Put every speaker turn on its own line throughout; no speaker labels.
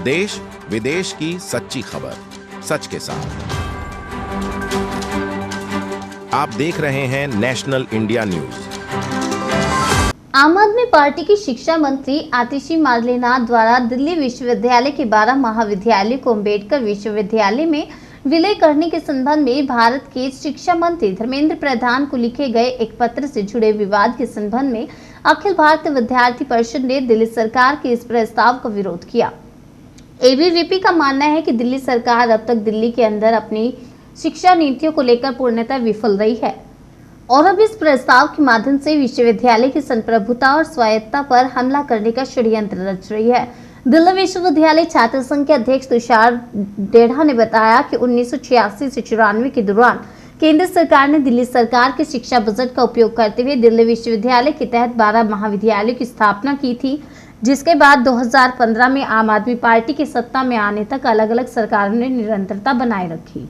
देश विदेश की सच्ची खबर सच के साथ। आप देख रहे हैं नेशनल इंडिया न्यूज।
आम आदमी पार्टी की शिक्षा मंत्री आतिशी मारलेनाथ द्वारा दिल्ली विश्वविद्यालय के 12 महाविद्यालयों को अम्बेडकर विश्वविद्यालय में विलय करने के संबंध में भारत के शिक्षा मंत्री धर्मेंद्र प्रधान को लिखे गए एक पत्र से जुड़े विवाद के संबंध में अखिल भारतीय विद्यार्थी परिषद ने दिल्ली सरकार के इस प्रस्ताव का विरोध किया। एबीवीपी का मानना है कि दिल्ली सरकार अब तक दिल्ली के अंदर अपनी शिक्षा नीतियों को लेकर पूर्णतः विफल रही है और अब इस प्रस्ताव के माध्यम से विश्वविद्यालय की संप्रभुता और स्वायत्तता पर हमला करने का षड्यंत्र रच रही है। दिल्ली विश्वविद्यालय छात्र संघ के अध्यक्ष तुषार डेढ़ा ने बताया कि 1986 से 94 के दौरान केंद्र सरकार ने दिल्ली सरकार के शिक्षा बजट का उपयोग करते हुए दिल्ली विश्वविद्यालय के तहत 12 महाविद्यालयों की स्थापना की थी, जिसके बाद 2015 में आम आदमी पार्टी की सत्ता में आने तक अलग अलग सरकारों ने निरंतरता बनाए रखी।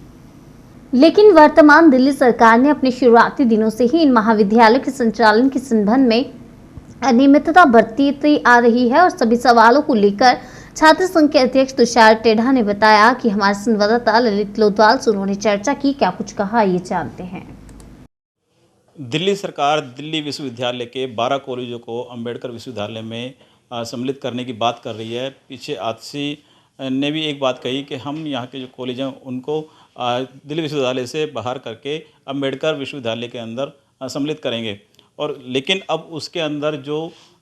लेकिन वर्तमान दिल्ली सरकार ने अपने शुरुआती दिनों से ही इन महाविद्यालयों के संचालन के संबंध में अनियमितता बरतती आ रही है और सभी सवालों को लेकर छात्र संघ के अध्यक्ष तुषार टेढ़ा ने बताया कि हमारे संवाददाता ललित लोदवाल से उन्होंने चर्चा की, क्या कुछ कहा ये जानते हैं।
दिल्ली सरकार दिल्ली विश्वविद्यालय के 12 कॉलेजों को अम्बेडकर विश्वविद्यालय में सम्मिलित करने की बात कर रही है। पीछे आतिशी ने भी एक बात कही कि हम यहाँ के जो कॉलेज हैं उनको दिल्ली विश्वविद्यालय से बाहर करके अम्बेडकर विश्वविद्यालय के अंदर सम्मिलित करेंगे। और लेकिन अब उसके अंदर जो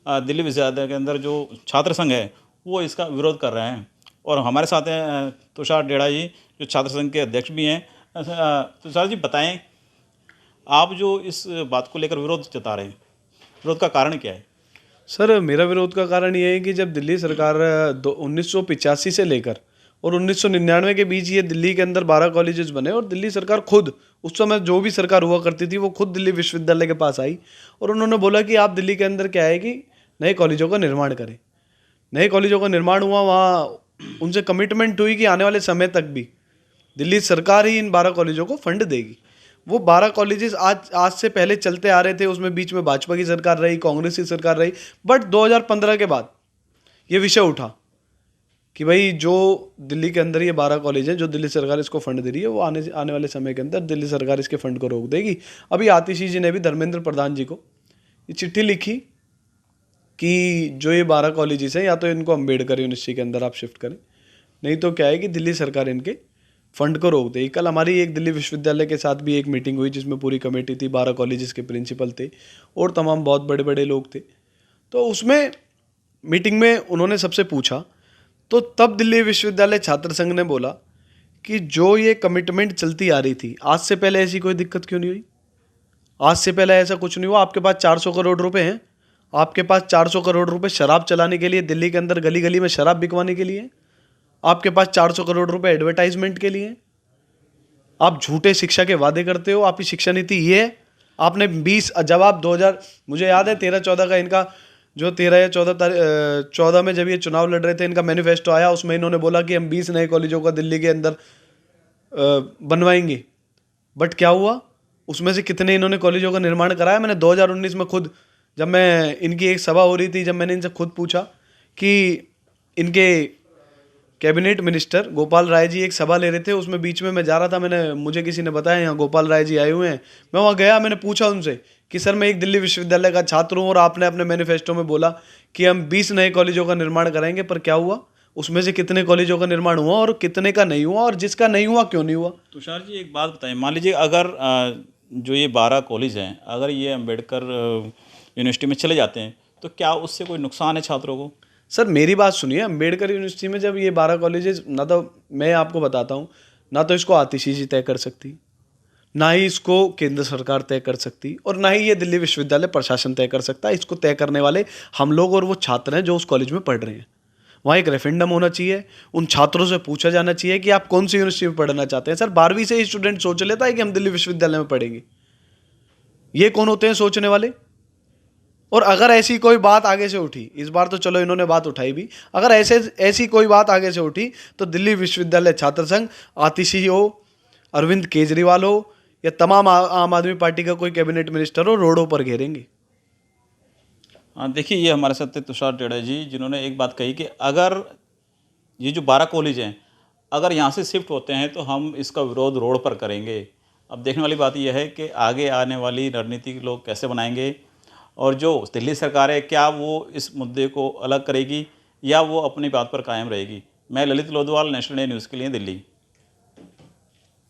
दिल्ली विश्वविद्यालय के अंदर जो छात्र संघ है वो इसका विरोध कर रहे हैं। और हमारे साथ हैं तुषार डेढ़ा जी, जो छात्र संघ के अध्यक्ष भी हैं। तुषार जी बताएं, आप जो इस बात को लेकर विरोध जता रहे हैं, विरोध का कारण क्या है?
सर, मेरा विरोध का कारण ये है कि जब दिल्ली सरकार 1985 से लेकर और 1999 के बीच ये दिल्ली के अंदर 12 कॉलेजेस बने और दिल्ली सरकार खुद, उस समय जो भी सरकार हुआ करती थी वो खुद दिल्ली विश्वविद्यालय के पास आई और उन्होंने बोला कि आप दिल्ली के अंदर क्या है कि नए कॉलेजों का निर्माण करें। नए कॉलेजों का निर्माण हुआ, वहाँ उनसे कमिटमेंट हुई कि आने वाले समय तक भी दिल्ली सरकार ही इन 12 कॉलेजों को फंड देगी। वो 12 कॉलेजेस आज से पहले चलते आ रहे थे, उसमें बीच में भाजपा की सरकार रही, कांग्रेस की सरकार रही, बट 2015 के बाद ये विषय उठा कि भाई जो दिल्ली के अंदर ये 12 कॉलेज हैं, जो दिल्ली सरकार इसको फंड दे रही है, वो आने वाले समय के अंदर दिल्ली सरकार इसके फंड को रोक देगी। अभी आतिशी जी ने भी धर्मेंद्र प्रधान जी को ये चिट्ठी लिखी कि जो ये 12 कॉलेजेस हैं या तो इनको अम्बेडकर यूनिवर्सिटी के अंदर आप शिफ्ट करें, नहीं तो क्या है कि दिल्ली सरकार इनके फंड को रोक देगी। कल हमारी एक दिल्ली विश्वविद्यालय के साथ भी एक मीटिंग हुई जिसमें पूरी कमेटी थी, 12 कॉलेजेस के प्रिंसिपल थे और तमाम बहुत बड़े बड़े लोग थे। तो उसमें मीटिंग में उन्होंने सबसे पूछा, तो तब दिल्ली विश्वविद्यालय छात्र संघ ने बोला कि जो ये कमिटमेंट चलती आ रही थी, आज से पहले ऐसी कोई दिक्कत क्यों नहीं हुई? आज से पहले ऐसा कुछ नहीं हुआ। आपके पास 400 करोड़ रुपए हैं, आपके पास 400 करोड़ रुपए शराब चलाने के लिए, दिल्ली के अंदर गली गली में शराब बिकवाने के लिए, आपके पास 400 करोड़ रुपए एडवर्टाइजमेंट के लिए। आप झूठे शिक्षा के वादे करते हो। आपकी शिक्षा नीति ये है। आपने 20 जब आप 2000 मुझे याद है 13-14 का इनका जो 13 या 14 में जब ये चुनाव लड़ रहे थे, इनका मैनिफेस्टो आया, उसमें इन्होंने बोला कि हम 20 नए कॉलेजों का दिल्ली के अंदर बनवाएंगे। बट क्या हुआ? उसमें से कितने इन्होंने कॉलेजों का निर्माण कराया? मैंने 2019 में खुद, जब मैं इनकी एक सभा हो रही थी, जब मैंने इनसे खुद पूछा कि इनके कैबिनेट मिनिस्टर गोपाल राय जी एक सभा ले रहे थे, उसमें बीच में मैं जा रहा था, मुझे किसी ने बताया यहाँ गोपाल राय जी आए हुए हैं। मैं वहाँ गया, मैंने पूछा उनसे कि सर मैं एक दिल्ली विश्वविद्यालय का छात्र हूँ और आपने अपने मैनिफेस्टो में बोला कि हम 20 नए कॉलेजों का निर्माण कराएंगे, पर क्या हुआ? उसमें से कितने कॉलेजों का निर्माण हुआ और कितने का नहीं हुआ, और जिसका नहीं हुआ क्यों नहीं हुआ?
तुषार जी एक बात बताएं, मान लीजिए अगर जो ये 12 कॉलेज हैं, अगर ये अम्बेडकर यूनिवर्सिटी में चले जाते हैं तो क्या उससे कोई नुकसान है छात्रों को?
सर मेरी बात सुनिए, अम्बेडकर यूनिवर्सिटी में जब ये 12 कॉलेजेस, ना तो मैं आपको बताता हूँ, ना तो इसको आतिशी जी तय कर सकती, ना ही इसको केंद्र सरकार तय कर सकती, और ना ही ये दिल्ली विश्वविद्यालय प्रशासन तय कर सकता। इसको तय करने वाले हम लोग और वो छात्र हैं जो उस कॉलेज में पढ़ रहे हैं। वहाँ एक रेफरेंडम होना चाहिए, उन छात्रों से पूछा जाना चाहिए कि आप कौन सी यूनिवर्सिटी में पढ़ना चाहते हैं। सर 12वीं से ही स्टूडेंट सोच लेता है कि हम दिल्ली विश्वविद्यालय में पढ़ेंगे। ये कौन होते हैं सोचने वाले? और अगर ऐसी कोई बात आगे से उठी, इस बार तो चलो इन्होंने बात उठाई भी, अगर ऐसी कोई बात आगे से उठी तो दिल्ली विश्वविद्यालय छात्र संघ, आतिशी हो, अरविंद केजरीवाल हो या तमाम आम आदमी पार्टी का कोई कैबिनेट मिनिस्टर हो, रोडों पर घेरेंगे।
देखिए ये हमारे साथ थे तुषार डेढ़ा जी, जिन्होंने एक बात कही कि अगर ये जो 12 कॉलेज हैं, अगर यहाँ से शिफ्ट होते हैं तो हम इसका विरोध रोड पर करेंगे। अब देखने वाली बात यह है कि आगे आने वाली रणनीति लोग कैसे बनाएंगे और जो दिल्ली सरकार है क्या वो इस मुद्दे को अलग करेगी या वो अपनी बात पर कायम रहेगी। मैं ललित लोधवाल, नेशनल न्यूज़ के लिए, दिल्ली।